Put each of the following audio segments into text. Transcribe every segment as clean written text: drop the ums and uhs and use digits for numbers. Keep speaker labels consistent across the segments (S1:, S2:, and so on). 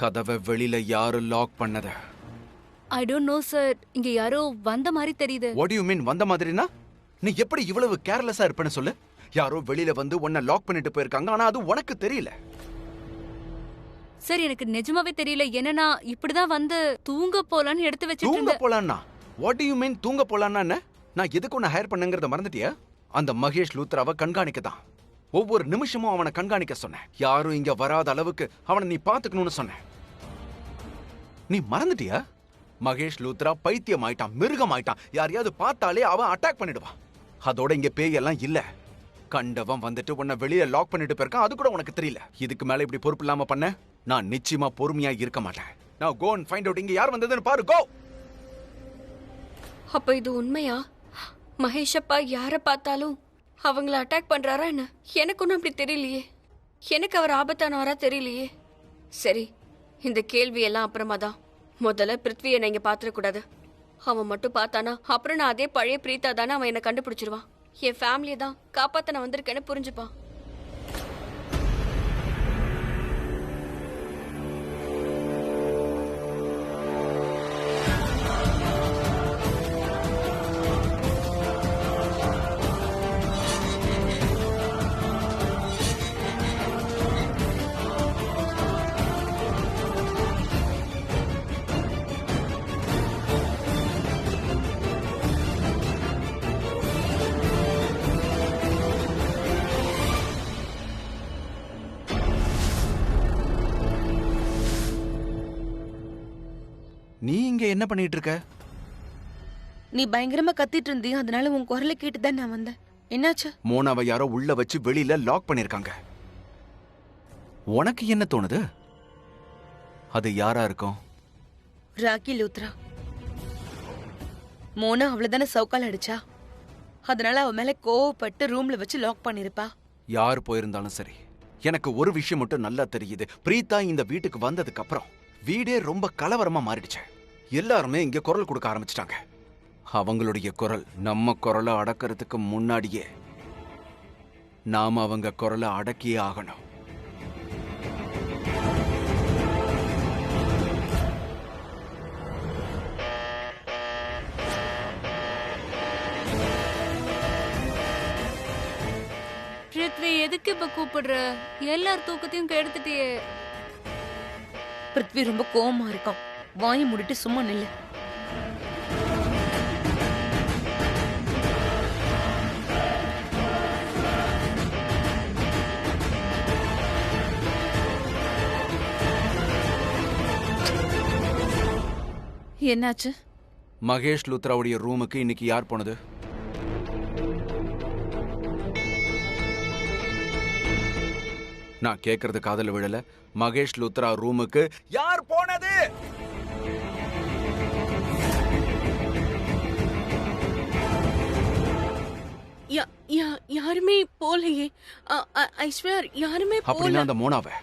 S1: கதவை வெளியில யாரு லாக் பண்ணத?
S2: I don't know sir. இங்க யாரோ வந்த மாதிரி தெரியுது.
S1: வாட் டு யூ மீன் வந்த மாதிரினா? நீ எப்படி இவ்வளவு கேர்லெஸ்ஸா இருப்பேன்னு சொல்லு. யாரோ வெளியில வந்து உன்னை லாக் பண்ணிட்டு போயிருக்காங்க, ஆனா அது உனக்கு தெரியல.
S2: சார் எனக்கு நிஜமாவே தெரியல. என்னன்னா இப்படிதான் வந்து தூங்க போலான்னு எடுத்து வச்சிட்டு
S1: தூங்க போலான்னா? வாட் டு யூ மீன் தூங்க போலான்னா என்ன? நான் எதுக்கு உன்னை ஹையர் பண்ணுங்கறத மறந்துட்டியா? அந்த மகேஷ் லூத்ராவை கண்காணிக்க தான். ஒவ்வொரு நிமிஷமும் அவனை கண்காணிக்க சொன்னேன். யாரும் இங்க வராத அளவுக்கு அவனை நீ பாத்துக்கணும்னு சொன்னேன். நீ மறந்துட்டியா? மகேஷ் லூத்ரா பைத்தியம் ஆயிட்டான், மிருகம் ஆயிட்டான். யாரையாவது பார்த்தாலே அவன் அட்டாக் பண்ணிடுவான். அதோட இங்க பேயெல்லாம் இல்ல. கண்டவன் வந்துட்டு உன்னை வெளியே லாக் பண்ணிட்டு போயிருக்கான், அது கூட உனக்கு தெரியல. இதுக்கு மேல இப்படி பொறுப்பு இல்லாம பண்ண நான் நிச்சயமா பொறுமையா இருக்க மாட்டேன். Now go and find out இங்க யார் வந்ததுன்னு பாரு. கோ.
S3: அப்ப இது உண்மையா? மகேஷ் அப்பா யார பார்த்தாலும் அவங்கள அட்டாக் பண்றாரா என்ன? எனக்கு ஒன்றும் அப்படி தெரியலையே. எனக்கு அவர் ஆபத்தானவரா தெரியலையே. சரி, இந்த கேள்வி எல்லாம் அப்புறமா தான். முதல்ல பிருத்வியை நான் இங்க பாத்துடக்கூடாது. அவன் மட்டும் பார்த்தானா அப்புறம் நான் அதே பழைய பிரீத்தா தானே அவன் என்னை கண்டுபிடிச்சிருவான். என் ஃபேமிலியை தான் காப்பாத்த நான் வந்திருக்கேன்னு புரிஞ்சுப்பான்.
S1: நீ இங்க என்ன பண்ணிட்டு இருக்க?
S4: நீ பயங்கரமா கத்திட்டு இருந்தீ, அதனால உன் குரலை கேட்டுதான் நான் வந்தேன். என்னாச்சு?
S1: மோனாவை யாரோ உள்ள வச்சு வெளியில லாக் பண்ணிருக்காங்க. உனக்கு என்ன தோணுது? அது யாரா இருக்கும்?
S4: ராக்கி லூத்ரா. மோனா அவ்வளவுதானே சவுக்கால் அடிச்சா, அதனால அவ மேல கோவப்பட்டு ரூம்ல வச்சு லாக் பண்ணிருப்பா.
S1: யார் போயிருந்தாலும் சரி, எனக்கு ஒரு விஷயம் மட்டும் நல்லா தெரியுது. பிரீத்தா இந்த வீட்டுக்கு வந்ததுக்கு அப்புறம் வீடே ரொம்ப கலவரமா மாறிடுச்சு. எல்லாருமே இங்க குரல் கொடுக்க ஆரம்பிச்சிட்டாங்க. அவங்களுடைய குரல் நம்ம குரலை அடக்கிறதுக்கு முன்னாடியே நாம அவங்க குரலை அடக்கியே ஆகணும்.
S2: பிருத்வி எதுக்கு இப்ப கூப்பிடுற? எல்லார் தூக்கத்தையும் கெடுத்துட்டியே.
S4: பிருத்வி ரொம்ப கோவமா இருக்கான். வாயை மூடிட்டு சும்மா நில்லு. என்னாச்சு?
S1: மகேஷ் லூத்ராவுடைய ரூமுக்கு இன்னைக்கு யார் போனது? நான் கேக்குறது காதல விழல. மகேஷ் லூத்ரா ரூமுக்கு யார் போனது?
S4: யாருமே போலையே. ஐ ஸ்வேர் யாருமே போல.
S1: அப்படின்னா அந்த மோனாவை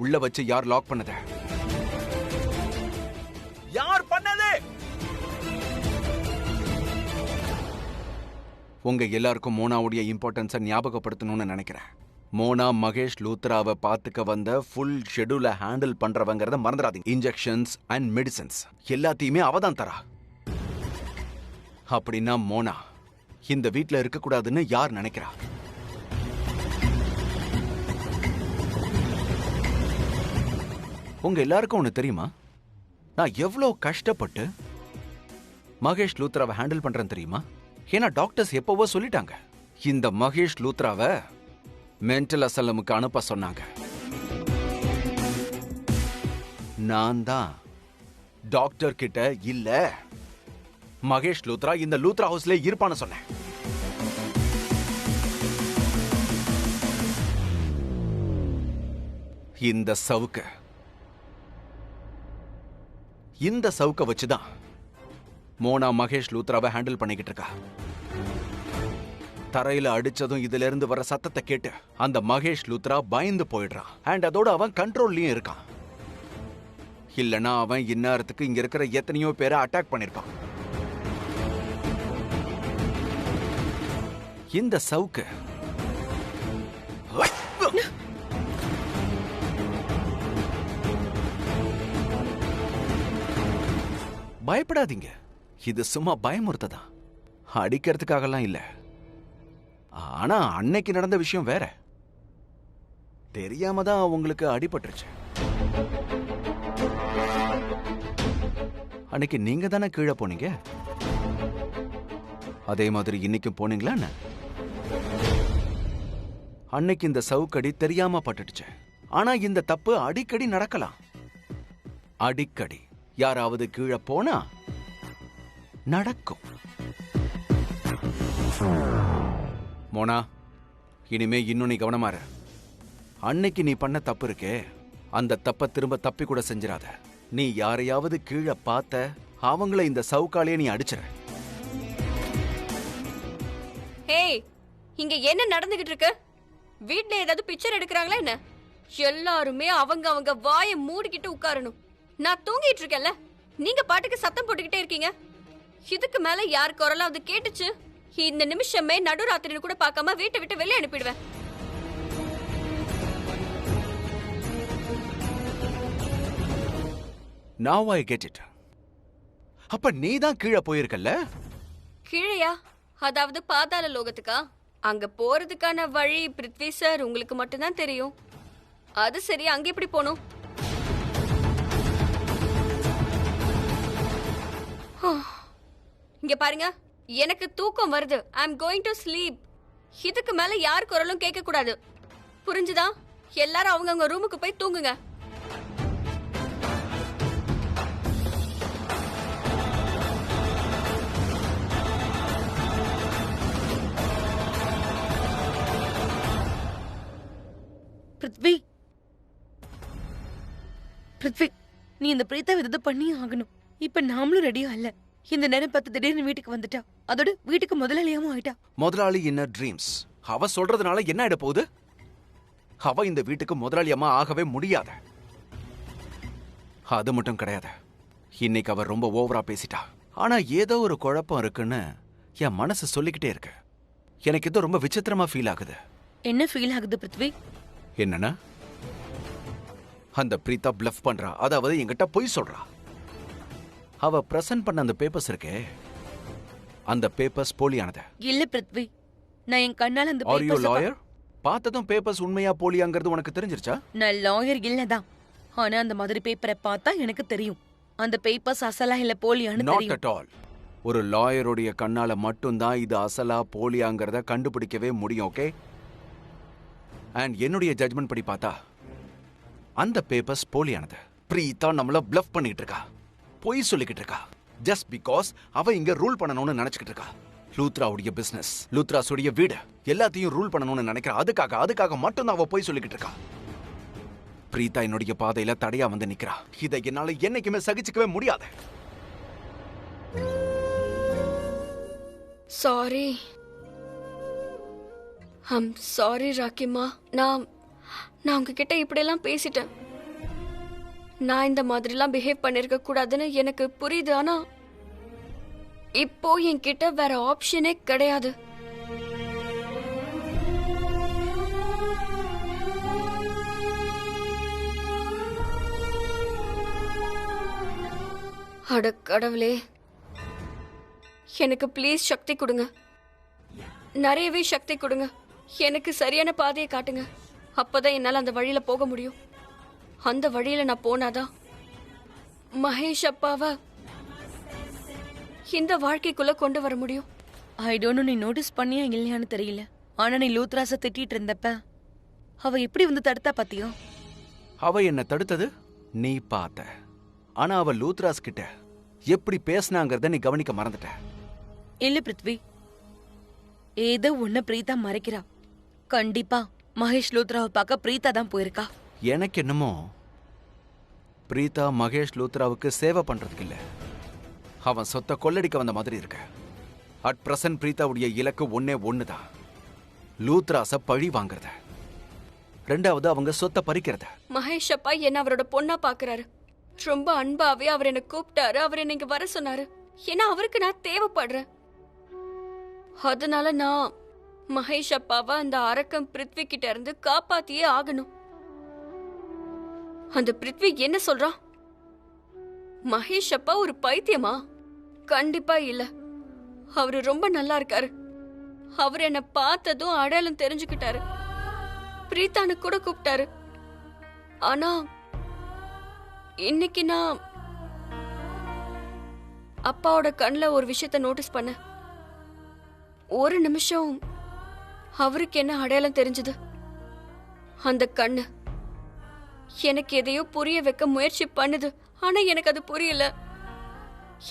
S1: உள்ள வச்சு யார் லாக் பண்ணது? யார் பண்ணது? உங்க எல்லாருக்கும் மோனாவுடைய இம்பார்ட்டன்ஸை ஞாபகப்படுத்தணும்னு நினைக்கிறேன். மோனா மகேஷ் லூத்ராவை பார்த்துக்க வந்த ஃபுல் ஷெட்யூலை ஹேண்டில் பண்றவங்கிறத மறந்துடாதீங்க. இன்ஜெக்ஷன்ஸ் அண்ட் மெடிசன்ஸ் எல்லாத்தையுமே அவதான் தரா. அப்படின்னா மோனா இந்த வீட்ல இருக்கக்கூடாதுன்னு யார் நினைக்கிறா? உங்க எல்லாருக்கும் ஒண்ணு தெரியுமா? நான் எவ்வளவு கஷ்டப்பட்டு மகேஷ் லூத்ராவை ஹேண்டில் பண்றேன் தெரியுமா? ஏன்னா டாக்டர்ஸ் எப்பவோ சொல்லிட்டாங்க, இந்த மகேஷ் லூத்ராவை மென்டல் அசலமுக்கு அனுப்ப சொன்னாங்க. நான் தான் டாக்டர் கிட்ட இல்ல மகேஷ் லூத்ரா இந்த லூத்ரா ஹவுஸ்ல இருப்பான்னு சொன்னேன். இந்த சவுக்க வச்சுதான் மோனா மகேஷ் லூத்ராவை ஹேண்டில் பண்ணிக்கிட்டு இருக்கா. தரையில அடிச்சதும் இதுல இருந்து வர சத்தத்தை கேட்டு அந்த மகேஷ் லூத்ரா பயந்து போயிடுறான். அண்ட் அதோட அவன் கண்ட்ரோல்லயும் இருக்கான். இல்லனா அவன் இந்நேரத்துக்கு இங்க இருக்கிற எத்தனையோ பேரை அட்டாக் பண்ணிருப்பான். இந்த சவுக்கு பயப்படாதீங்க. இது சும்மா பயமுறுத்ததான், அடிக்கிறதுக்காகலாம் இல்ல. ஆனா அன்னைக்கு நடந்த விஷயம் வேற. தெரியாம தான் உங்களுக்கு அடிபட்டுருச்சு. அன்னைக்கு நீங்க தானே கீழே போனீங்க. அதே மாதிரி இன்னைக்கும் போனீங்களா என்ன? அன்னைக்கு இந்த சவுக்கடி தெரியாம பட்டுடுச்சு. ஆனா இந்த தப்பு அடிக்கடி நடக்கலாம். அடிக்கடி யாராவது கீழே போனா நடக்கும். மோனா, இனிமே இன்னும் நீ கவனமா இரு. அன்னைக்கு நீ பண்ண தப்பு இருக்கே, அந்த தப்ப திரும்ப தப்பி கூட செஞ்சிடாத. நீ யாரையாவது கீழே பார்த்த அவங்கள இந்த சவுக்காலே நீ அடிச்சிட.
S3: ஏய், இங்க என்ன நடந்துகிட்டு இருக்கு? வீட்ல ஏதாவது பிக்சர் எடுக்கறாங்களா என்ன? எல்லாருமே அவங்க அவங்க வாயை மூடிக்கிட்டு உட்காரணும். நான் தூங்கிட்டு இருக்கேன்ல, நீங்க பாட்டுக்கு சத்தம் போட்டுக்கிட்டே இருக்கீங்க. இதுக்கு மேல யார் குரலாவது கேட்டுச்சு, இந்த நிமிஷமே நடுராத்திரின்னு கூட பார்க்காம வீட்டை விட்டு வெளியே அனுப்பிடுவேன்.
S1: Now I get it. அப்ப நீ தான் கீழே போயிருக்கல்ல?
S3: கீழையா? அதாவது பாதாள லோகத்துக்கா? அங்க போறதுக்கான வழி பிருத்வி சார் உங்களுக்கு மட்டும்தான் தெரியும். அது சரி, அங்க எப்படி போகணும்? இங்க பாருங்க, எனக்கு தூக்கம் வருது. ஐ அம் கோயிங் டு ஸ்லீப். இதுக்கு மேல யார் குரலும் கேட்க கூடாது, புரிஞ்சுதா? எல்லாரும் அவங்கவங்க ரூமுக்கு போய் தூங்குங்க.
S4: பிருத்வி, பிருத்வி, நீ இந்த பிரீத்தாவை ஏதாவது பண்ணி ஆகணும். இப்ப நாமளும் ரெடியா இல்ல. இந்த நேரம் பார்த்து திடீர்னு வீட்டுக்கு வந்துட்டா, அதோட வீட்டுக்கு முதலாளியாவும் ஆயிட்டா.
S1: முதலாளி இன்னர் ட்ரீம்ஸ். அவ சொல்றதுனால என்ன ஆயிட போகுது? அவ இந்த வீட்டுக்கு முதலாளியம்மா ஆகவே முடியாத. அது மட்டும் கிடையாது, இன்னைக்கு அவ ரொம்ப ஓவரா பேசிட்டா. ஆனா ஏதோ ஒரு குழப்பம் இருக்குன்னு என் மனசு சொல்லிக்கிட்டே இருக்கு. எனக்கு ஏதோ ரொம்ப விசித்திரமா ஃபீல் ஆகுது.
S4: என்ன ஃபீல் ஆகுது பிருத்வி?
S1: என்னன்னா, அந்த பிரீதா பிளஃப் பண்றா. அதாவது என்கிட்ட பொய் சொல்றா. அவ பிரசன்ட் பண்ண அந்த பேப்பர்ஸ் இருக்கே, அந்த பேப்பர்ஸ் போலியானது.
S4: இல்ல பிருத்வி, நான் என் கண்ணால அந்த
S1: ஆர் யூ
S4: பேப்பர்ஸ்
S1: லாயர்? பார்த்ததும் பேப்பர்ஸ் உண்மையா போலியாங்கிறது உனக்கு தெரிஞ்சிருச்சா?
S4: நான் லாயர் இல்லதான். ஆனா அந்த மாதிரி பேப்பரை பார்த்தா எனக்கு தெரியும் அந்த பேப்பர்ஸ் அசலா இல்ல போலியான்னு
S1: நாட்
S4: தெரியும்.
S1: At all. ஒரு லாயருடைய கண்ணால மட்டும்தான் இது அசலா போலியாங்கிறத கண்டுபிடிக்கவே முடியும். ஓகே? அண்ட் என்னுடைய ஜட்மெண்ட் படி பார்த்தா அந்த பேப்பர்ஸ் போலியானது. பிரீதா நம்மள பிளஃப் பண்ணிட்டு இருக்கா, பொய் சொல்லிக்கிட்டு இருக்கா. ஜஸ்ட் பிகாஸ் அவ இங்க ரூல் பண்ணணும்னு நினைச்சுக்கிட்டு இருக்கா. லூத்ராவுடைய பிசினஸ், லூத்ராஸுடைய வீடு எல்லாத்தையும் ரூல் பண்ணணும்னு நினைக்கிறா. அதுக்காக மட்டும்தான் அவ பொய் சொல்லிக்கிட்டு இருக்கா. பிரீதா என்னுடைய பாதையில தடையா வந்து நிக்கிறா. இதை என்னால என்னைக்குமே சகிச்சுக்கவே முடியாது.
S3: சாரி, ஐம் சாரி ராக்கிமா. நான் உங்ககிட்ட இப்படியெல்லாம் பேசிட்டேன். நான் இந்த மாதிரிலாம் பிஹேவ் பண்ணிருக்க கூடாதுன்னு எனக்கு புரியுது. ஆனா இப்போ என்கிட்ட வேற ஆப்ஷனே கிடையாது. அட கடவுளே, எனக்கு ப்ளீஸ் சக்தி கொடுங்க, நிறையவே சக்தி கொடுங்க. எனக்கு சரியான பாதையை காட்டுங்க. அப்பதான் என்னால அந்த வழியில போக முடியும். அந்த வழியில நான் போனாதான் மகேஷ் அப்பாவை இந்த வாழ்க்கைக்குள்ள கொண்டு வர முடியும்.
S4: ஐ டோன்ட் நோ, நீ நோட்டீஸ் பண்ணியா இல்லையான்னு தெரியல. ஆனா நீ லூத்ராஸ திட்டிட்டு இருந்தப்ப அவ எப்படி வந்து தடுத்தா பாத்தியா?
S1: அவ என்ன தடுத்தது நீ பார்த்த. ஆனா அவ லூத்ராஸ் கிட்ட எப்படி பேசினாங்கிறத நீ கவனிக்க மறந்துட்ட.
S4: இல்ல பிருத்வி, ஏதோ ஒண்ணு பிரீதா மறைக்கிறா. கண்டிப்பா மகேஷ் லூத்ராவை பார்க்க பிரீதா தான் போயிருக்கா.
S1: எனக்கு என்னமோ பிரீதா மகேஷ் லூத்ராவுக்கு சேவை பண்றதுக்கு இல்ல, அவன் சொத்தை கொள்ளடிக்க வந்த மாதிரி இருக்கு. அட் பிரசன்ட் பிரீதாவுடைய இலக்கு ஒண்ணுதான், லூத்ராஸ பழி வாங்குறத. ரெண்டாவது அவங்க சொத்தை பறிக்கிறத.
S3: மகேஷ் அப்பா என்ன அவரோட பொண்ணா பாக்குறாரு. ரொம்ப அன்பாவே அவர் என்ன கூப்பிட்டாரு. அவர் என்ன இங்க வர சொன்னாரு. ஏன்னா அவருக்கு நான் தேவைப்படுறேன். அதனால நான் மகேஷ் அப்பாவை அந்த அரக்கம் பிருத்வி கிட்ட இருந்து காப்பாத்தியே ஆகணும். அந்த பிருத்வி என்ன சொல்றான்? மகேஷ் அப்பா ஒரு பைத்தியமா? கண்டிப்பா இல்ல. அவரு ரொம்ப நல்லா இருக்காரு. அவர் என்ன பார்த்ததும் அடையாளம் தெரிஞ்சுக்கிட்டாரு. பிரீத்தானு கூட கூப்பிட்டாரு. ஆனா இன்னைக்கு நான் அப்பாவோட கண்ணுல ஒரு விஷயத்த நோட்டீஸ் பண்ண. ஒரு நிமிஷம் அவருக்கு என்ன அடையாளம் தெரிஞ்சது. அந்த கண்ணு எனக்கு எதையோ புரிய வைக்க முயற்சி பண்ணுது. ஆனா எனக்கு அது புரியல.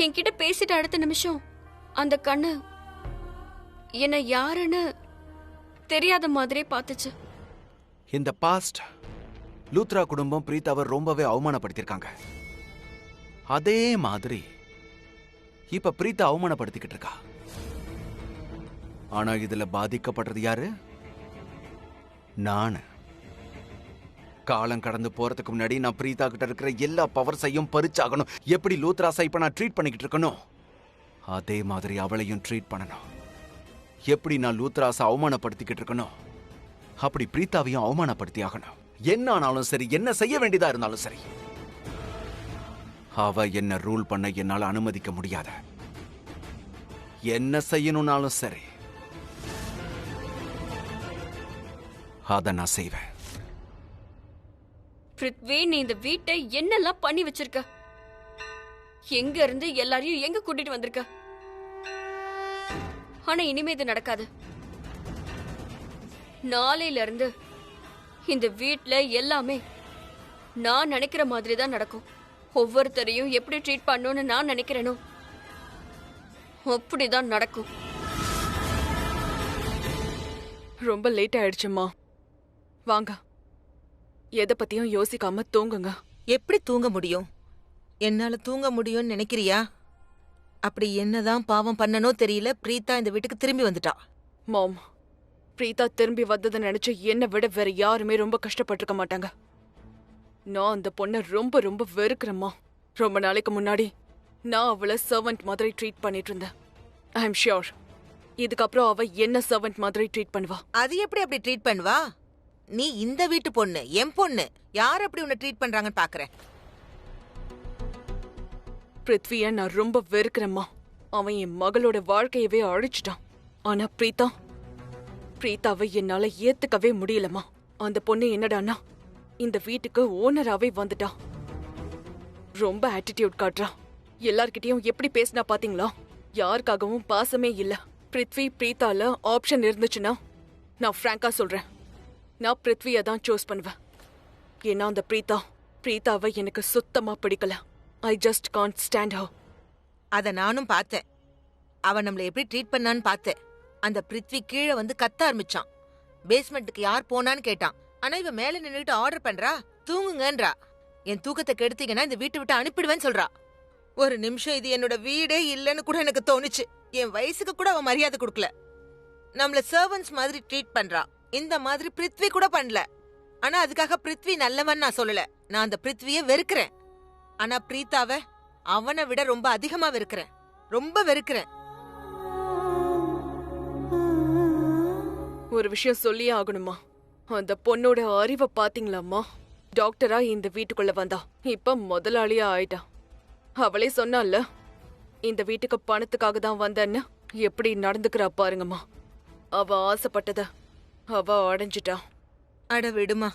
S3: என்கிட்ட பேசிட்டு அடுத்த நிமிஷம் அந்த கண்ணு என்ன யாருன்னு தெரியாத மாதிரியே பார்த்துச்சு.
S1: இந்த பாஸ்ட் லூத்ரா குடும்பம் பிரீத்தாவை ரொம்பவே அவமானப்படுத்திருக்காங்க. அதே மாதிரி இப்ப பிரீத்தா அவமானப்படுத்திக்கிட்டு இருக்கா. ஆனா இதுல பாதிக்கப்படுறது யாரு? நானு. காலம் கடந்து போறதுக்கு முன்னாடி நான் பிரீத்தா கிட்ட இருக்கிற எல்லா பவர்ஸையும் பறிச்சாகணும். எப்படி லூத்ராஸை இப்ப நான் ட்ரீட் பண்ணிக்கிட்டு இருக்கணும், அதே மாதிரி அவளையும் ட்ரீட் பண்ணணும். எப்படி நான் லூத்ராஸை அவமானப்படுத்திக்கிட்டு இருக்கணும், அப்படி பிரீத்தாவையும் அவமானப்படுத்தி ஆகணும். என்ன ஆனாலும் சரி, என்ன செய்ய வேண்டியதா இருந்தாலும் சரி, அவ என்ன ரூல் பண்ண என்னால அனுமதிக்க முடியாத. என்ன செய்யணும்னாலும் சரி, அத நான் செய்வேன்.
S3: பிருத்வி, நீ இந்த வீட்டை என்னெல்லாம் பண்ணி வச்சிருக்க? எங்க இருந்து எல்லாரையும் எங்க கூட்டிட்டு வந்திருக்க? ஆனா இனிமே இது நடக்காது. நாளையில இருந்து இந்த வீட்ல எல்லாமே நான் நினைக்கிற மாதிரி தான் நடக்கும். ஒவ்வொருத்தரையும் எப்படி ட்ரீட் பண்ணணும்னு நான் நினைக்கிறேனோ அப்படிதான் நடக்கும்.
S5: ரொம்ப லேட் ஆயிடுச்சுமா, வாங்க. எதை பத்தியும் யோசிக்காம தூங்குங்க.
S6: எப்படி தூங்க முடியும்? என்னால தூங்க முடியும்னு நினைக்கிறியா? அப்படி என்னதான் பாவம் பண்ணனோ தெரியல, பிரீத்தா இந்த வீட்டுக்கு திரும்பி வந்துட்டா.
S5: மாம், பிரீதா திரும்பி வந்ததை நினைச்சு என்னை விட வேற யாருமே ரொம்ப கஷ்டப்பட்டிருக்க மாட்டாங்க. நான் அந்த பொண்ணை ரொம்ப ரொம்ப வெறுக்கிறேம்மா. ரொம்ப நாளைக்கு முன்னாடி நான் அவளை சர்வெண்ட் மாதிரி ட்ரீட் பண்ணிட்டு இருந்தேன். ஐ எம் ஷியோர் இதுக்கப்புறம் அவ என்ன சர்வெண்ட் மாதிரி ட்ரீட் பண்ணுவா.
S6: அது எப்படி அப்படி ட்ரீட் பண்ணுவா? நீ இந்த வீட்டு பொண்ணு, என் பொண்ணு. யார் அப்படி உன்னை ட்ரீட் பண்றாங்கன்னு பாக்குறேன்.
S5: பிருத்விய நான் ரொம்ப வெறுக்கிறேம்மா. அவன் என் மகளோட வாழ்க்கையவே அழிச்சிட்டான். ஆனா பிரீத்தாவை என்னால ஏத்துக்கவே முடியலம்மா. அந்த பொண்ணு என்னடான்னா இந்த வீட்டுக்கு ஓனராவே வந்துட்டா. ரொம்ப ஆட்டிடியூட் காட்டுறா. எல்லார்கிட்டயும் எப்படி பேசினா பாத்தீங்களா? யாருக்காகவும் பாசமே இல்ல. பிருத்வி பிரீத்தால ஆப்ஷன் இருந்துச்சுன்னா நான் ஃப்ராங்கா சொல்றேன், நான் பிருத்வியை தான் சூஸ் பண்ணுவேன். ஏன்னா அந்த பிரீத்தாவை எனக்கு சுத்தமா பிடிக்கல. I just can't stand her.
S6: அத நானும் பார்த்தேன். அவன் நம்மள எப்படி ட்ரீட் பண்ணான்னு பார்த்தேன். அந்த பிருத்வி கீழே வந்து கத்த ஆரம்பிச்சான். பேஸ்மெண்ட்டுக்கு யார் போனான்னு கேட்டான். ஆனா இவ மேல நின்னுட்டு ஆர்டர் பண்றா, தூங்குங்கன்றா. என் தூக்கத்தை கெடுத்தீங்கன்னா இந்த வீட்டை விட்டு அனுப்பிடுவேன்னு சொல்றா. ஒரு நிமிஷம் இது என்னோட வீடே இல்லைன்னு கூட எனக்கு தோணுச்சு. என் வயசுக்கு கூட அவன் மரியாதை கொடுக்கல. நம்மள சர்வன்ட்ஸ் மாதிரி ட்ரீட் பண்றா. இந்த மாதிரி பிருத்வி கூட பண்ணல. ஆனா அதுக்காக பிருத்வி நல்லவன் நான் சொல்லல. நான் அந்த பிருத்வியை வெறுக்கிறேன். ஆனா பிரீத்தாவ அவனை விட ரொம்ப அதிகமா வெறுக்கிறேன். ரொம்ப வெறுக்கிறேன்.
S5: ஒரு விஷயம் சொல்லியே ஆகணுமா? அந்த பொண்ணோட அறிவை பாத்தீங்களாம்மா? டாக்டரா இந்த வீட்டுக்குள்ள வந்தா, இப்ப முதலாளியா ஆயிட்டா. அவளே சொன்னால இந்த வீட்டுக்கு பணத்துக்காக தான் வந்தேன்னு. எப்படி நடந்துக்கிறா பாருங்கம்மா. அவ ஆசைப்பட்டத அவ அடைஞ்சிட்டா.
S6: அட விடுமா,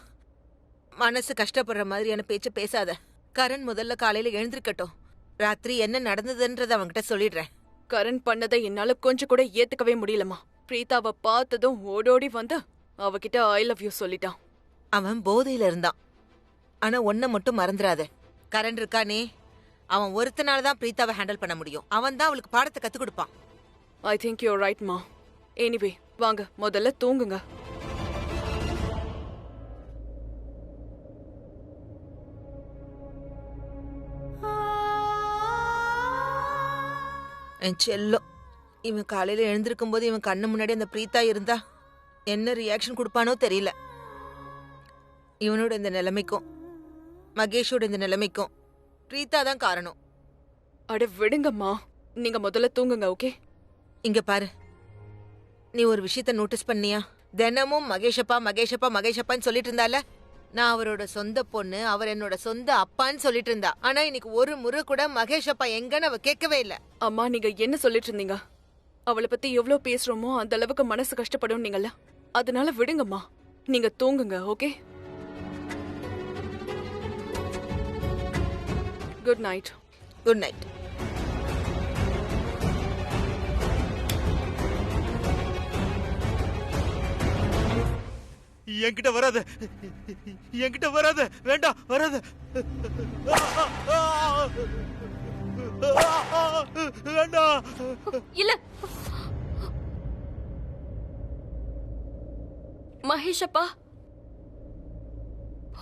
S6: மனசு கஷ்டப்படுற மாதிரியான பேச்ச பேசாத. கரண் முதல்ல காலையில எழுந்திருக்கட்டும். ராத்திரி என்ன நடந்ததுன்றத அவன்கிட்ட சொல்லிடுறேன்.
S5: கரண் பண்ணதை என்னால கொஞ்சம் கூட ஏத்துக்கவே முடியலம்மா. பிரீதாவை பார்த்ததும் ஓடோடி வந்து அவகிட்ட ஐ லவ் யூ சொல்லிட்டான்.
S6: அவன் போதையில இருந்தான். ஆனா ஒன்ன மட்டும் மறந்துடாத, கரண் இருக்கானே, அவன் ஒருத்தனால தான் பிரீத்தாவை ஹேண்டில் பண்ண முடியும். அவன் தான் அவளுக்கு பாடத்தை கத்து கொடுப்பான்.
S5: ஐ திங்க் யூ ரைட் மா. எனிவே வாங்க, முதல்ல தூங்குங்க.
S6: என் செல்லம், இவன் காலையில எழுந்திருக்கும் போது இவன் கண்ணு முன்னாடி அந்த பிரீத்தா இருந்தா என்ன ரியாக்ஷன் கொடுப்பானோ தெரியல. இவனோட இந்த நிலைமைக்கும் மகேஷோட இந்த நிலைமைக்கும் பிரீத்தா தான் காரணம்.
S5: அட விடுங்கம்மா, நீங்க முதல்ல தூங்குங்க. ஓகே,
S6: இங்க பாரு, நீ ஒரு விஷயத்த நோட்டீஸ் பண்ணியா? தினமும் மகேஷப்பா மகேஷப்பா மகேஷப்பான்னு சொல்லிட்டு இருந்தால, நான் அவரோட சொந்த பொண்ணு, அவர் என்னோட சொந்த அப்பான்னு சொல்லிட்டு இருந்தா. ஆனா இன்னைக்கு ஒரு முறை கூட மகேஷ் அப்பா எங்கன்னு அவ கேட்கவே இல்ல.
S5: அம்மா நீங்க என்ன சொல்லிட்டு இருந்தீங்க? அவளை பத்தி எவ்வளவு பேசுறோமோ அந்த அளவுக்கு மனசு கஷ்டப்படும் நீங்கள. அதனால விடுங்கம்மா, நீங்க தூங்குங்க. Okay, good night.
S6: Good night.
S7: என்கிட்ட வராத, என்கிட்ட வராத, வேண்டாம் வராத. வேண்டாம்.
S3: இல்ல மகேஷ் அப்பா.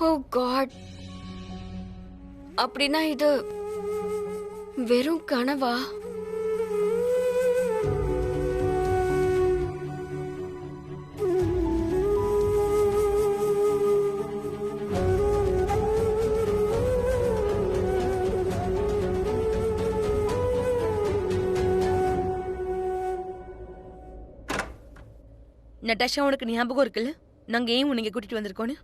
S3: ஓ காட், அப்படின்னா இது வெறும் கனவா?
S4: நட்டாஷா, உனக்கு ஞாபகம் இருக்குல்ல நாங்க ஏன் உன்னை கூட்டிட்டு வந்திருக்கோன்னு?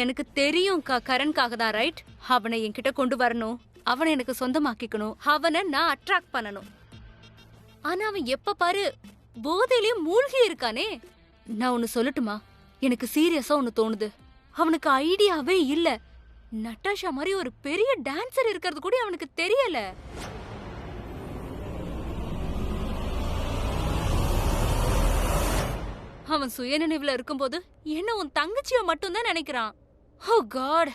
S2: எனக்கு தெரியும்க்கா. கரண்காக தான், ரைட்? அவனை என்கிட்ட கொண்டு வரணும், அவனை எனக்கு சொந்தமாக்கிக்கணும், அவனை நான் அட்ராக்ட் பண்ணணும். ஆனா அவன் எப்ப பாரு போதையிலயும் மூழ்கி இருக்கானே. நான் ஒன்னு சொல்லட்டுமா? எனக்கு சீரியஸா ஒன்னு தோணுது. அவனுக்கு ஐடியாவே இல்ல. நட்டாஷா மாதிரி ஒரு பெரிய டான்சர் இருக்கிறது கூட அவனுக்கு தெரியல. அவன் சுயநினைவுல இருக்கும்போது என்ன உன் தங்கச்சிய மட்டும் தான் நினைக்கிறான். ஓ காட்,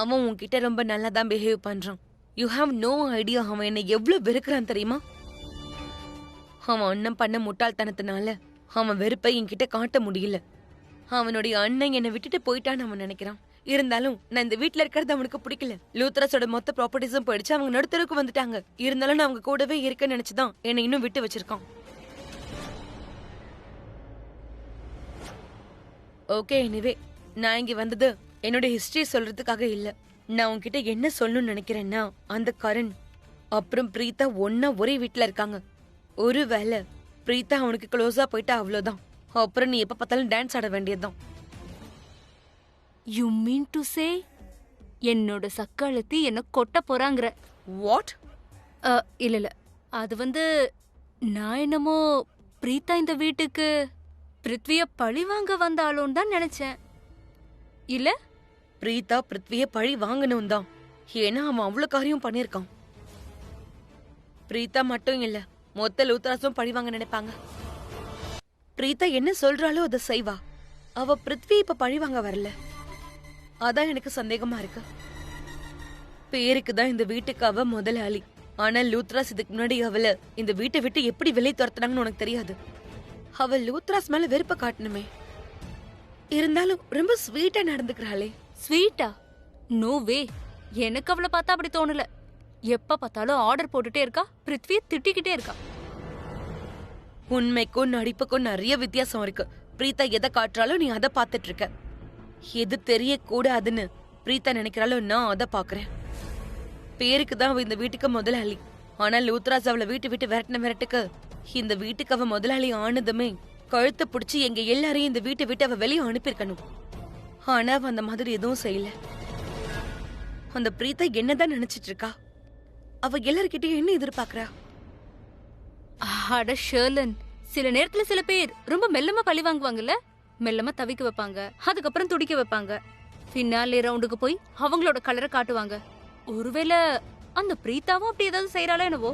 S4: அவன் உன்கிட்ட ரொம்ப நல்லா தான் பிஹேவ் பண்றான். யூ ஹாவ் நோ ஐடியா அவன் என்ன எவ்வளவு வெறுக்கிறான் தெரியுமா? அவன் அண்ணன் பண்ண முட்டாள்தனத்தினால அவன் வெறுப்பை என்கிட்ட காட்ட முடியல. அவனுடைய அண்ணன் என்னை விட்டுட்டு போயிட்டான்னு அவன் நினைக்கிறான். இருந்தாலும் நான் இந்த வீட்டுல இருக்கிறது அவனுக்கு பிடிக்கல. லூத்ராஸோட மொத்த ப்ராப்பர்ட்டிஸும் போயிடுச்சு. அவங்க நடுத்தருக்கு வந்துட்டாங்க. இருந்தாலும் நான் அவங்க கூடவே இருக்க நினைச்சுதான் என்னை இன்னும் விட்டு வச்சிருக்கான். ஓகே, எனிவே நான் இங்க வந்தது என்னோட ஹிஸ்டரி சொல்றதுக்காக இல்ல. நான் உன்கிட்ட என்ன சொல்லணும்னு நினைக்கிறேன்னா, அந்த கரண் அப்புறம் பிரீதா ஒன்னா ஒரே வீட்டுல இருக்காங்க. ஒருவேளை பிரீதா அவனுக்கு க்ளோஸா போயிட்டா அவ்வளவுதான். அப்புறம் நீ எப்ப பார்த்தாலும் டான்ஸ் ஆட வேண்டியதுதான்.
S2: யூ மீன் டு சே என்னோட சக்காலத்தி என்ன கொட்ட போறாங்கற?
S4: வாட்?
S2: இல்ல அது நான் என்னமோ பிரீதா இந்த வீட்டுக்கு பிருத்விய பழி வாங்க வந்தாலும் தான் நினைச்சேன். இல்ல,
S4: பிரீதா பிருத்விய பழி வாங்கணும் தான். ஏன்னா அவன் அவ்வளவு காரியம் பண்ணிருக்கான். பிரீதா மட்டும் இல்ல, மொத்த லூத்ராஸும் பழி வாங்க நினைப்பாங்க. பிரீதா என்ன சொல்றாளோ அதை செய்வா. அவ பிருத்வி இப்ப பழி வாங்க வரல. அதான் எனக்கு சந்தேகமா இருக்கு. பேருக்கு தான் இந்த வீட்டுக்கு அவ முதலாளி. ஆனா லூத்ராஸ் இதுக்கு முன்னாடி அவளை இந்த வீட்டை விட்டு எப்படி வெளியே துரத்துனாங்கன்னு உனக்கு தெரியாது. அவ லூத்ராஸ் மேல வெறுப்ப காட்டணுமே. இருந்தாலும் ரொம்ப ஸ்வீட்டா நடந்துக்கிறாளே.
S2: ஸ்வீட்டா? No way. எனக்கு அவளை பார்த்தா அப்படி தோணல. எப்ப பார்த்தாலும் ஆர்டர் போட்டுட்டே இருக்கா, பிருத்விய திட்டிக்கிட்டே இருக்கா.
S4: உண்மைக்கும் நடிப்புக்கும் நிறைய வித்தியாசம் இருக்கு. பிரீதா எதை காட்டுறாலும் நீ அதை பார்த்துட்டு இருக்க. எது தெரியக்கூடாதுன்னு பிரீதா நினைக்கிறாளோ நான் அதை பாக்குறேன். பேருக்கு தான் அவ இந்த வீட்டுக்கு முதலாளி. ஆனா லூத்ராஸ் அவளை வீட்டு விட்டு விரட்டுக்கு இந்த வீட்டுக்கு அவ முதலாளி ஆனதுமே கழுத்தை பிடிச்சி எங்க எல்லாரையும் இந்த வீட்டை விட்டு அவ வெளியே அனுப்பியிருக்கணும். ஆனா அவ அந்த மாதிரி எதுவும் செய்யல. அந்த பிரீதா என்னதான் நினைச்சிட்டு இருக்கா? அவ எல்லார்கிட்டயும் என்ன எதிர்பார்க்கறா?
S2: அட ஷர்லன், சில நேரத்துல சில பேர் ரொம்ப மெல்லமா பழி வாங்குவாங்கல்ல. மெல்லமா தவிக்க வைப்பாங்க, அதுக்கப்புறம் துடிக்க வைப்பாங்க. பின்னாலே ரவுண்டுக்கு போய் அவங்களோட கலரை காட்டுவாங்க. ஒருவேளை அந்த பிரீதாவும் அப்படி ஏதாவது செய்யறாளோ என்னவோ.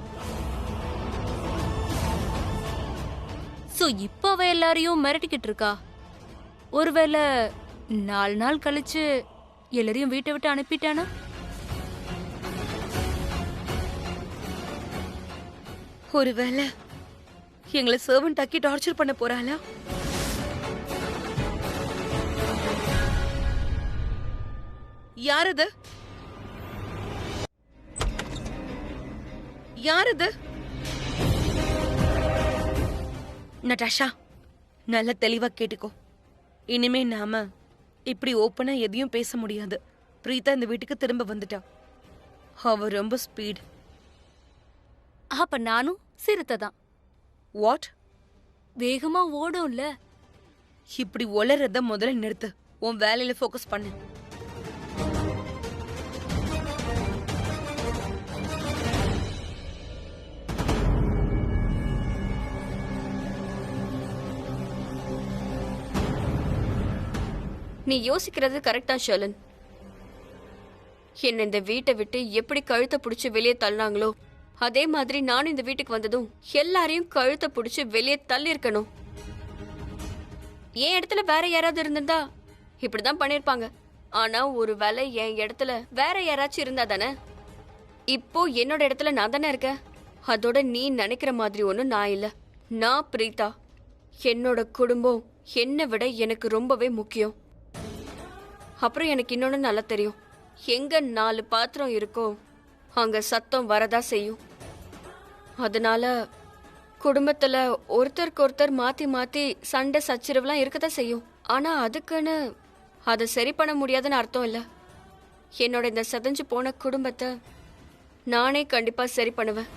S2: சோ இப்ப அவ எல்லாரையும் மிரட்டிக்கிட்டு இருக்கா. ஒருவேளை 4 நாள் கழிச்சு எல்லாரையும் வீட்டை விட்டு அனுப்பிட்டானா?
S4: ஒருவேளை எங்களை சர்வன்ட் ஆக்கி டார்ச்சர் பண்ண போறாளா? யாரது? யாரது? நட்டாஷா, நல்ல தெளிவா கேட்டுக்கோ. இனிமே நாம இப்படி ஓப்பனா எதையும் பேச முடியாது. பிரீதா இந்த வீட்டுக்கு திரும்ப வந்துட்டா. அவ ரொம்ப ஸ்பீட்.
S2: அப்ப நானும் சிறுத்தை தான்.
S4: வாட்?
S2: வேகமா ஓடும்ல.
S4: இப்படி ஒளறத முதல்ல நிறுத்து. உன் வேலையில ஃபோக்கஸ் பண்ணு.
S3: நீ யோசிக்கிறது கரெக்டா ஷர்லன். என்ன இந்த வீட்டை விட்டு எப்படி கழுத்தை பிடிச்சி வெளியே தள்ளினாங்களோ அதே மாதிரி நானும் இந்த வீட்டுக்கு வந்ததும் எல்லாரையும் கழுத்தை பிடிச்சி வெளியே தள்ளி இருக்கணும். என் இடத்துல வேற யாராவது இருந்திருந்தா இப்படிதான் பண்ணிருப்பாங்க. ஆனா ஒரு வேளை என் இடத்துல வேற யாராச்சும் இருந்தா தானே. இப்போ என்னோட இடத்துல நான் தானே இருக்கேன். அதோட நீ நினைக்கிற மாதிரி ஒன்றும் நான் இல்லை. நான் பிரீதா. என்னோட குடும்பம் என்னை விட எனக்கு ரொம்பவே முக்கியம். அப்புறம் எனக்கு இன்னொன்னு நல்லா தெரியும், எங்க 4 பாத்திரம் இருக்கோ அங்க சத்தம் வரதா செய்யும். அதனால குடும்பத்துல ஒருத்தருக்கு ஒருத்தர் மாத்தி மாத்தி சண்டை சச்சரவுலாம் இருக்கதான் செய்யும். ஆனா அதுக்குன்னு அதை சரி பண்ண முடியாதுன்னு அர்த்தம் இல்ல. என்னோட இந்த சதஞ்சு போன குடும்பத்தை நானே கண்டிப்பா சரி பண்ணுவேன்.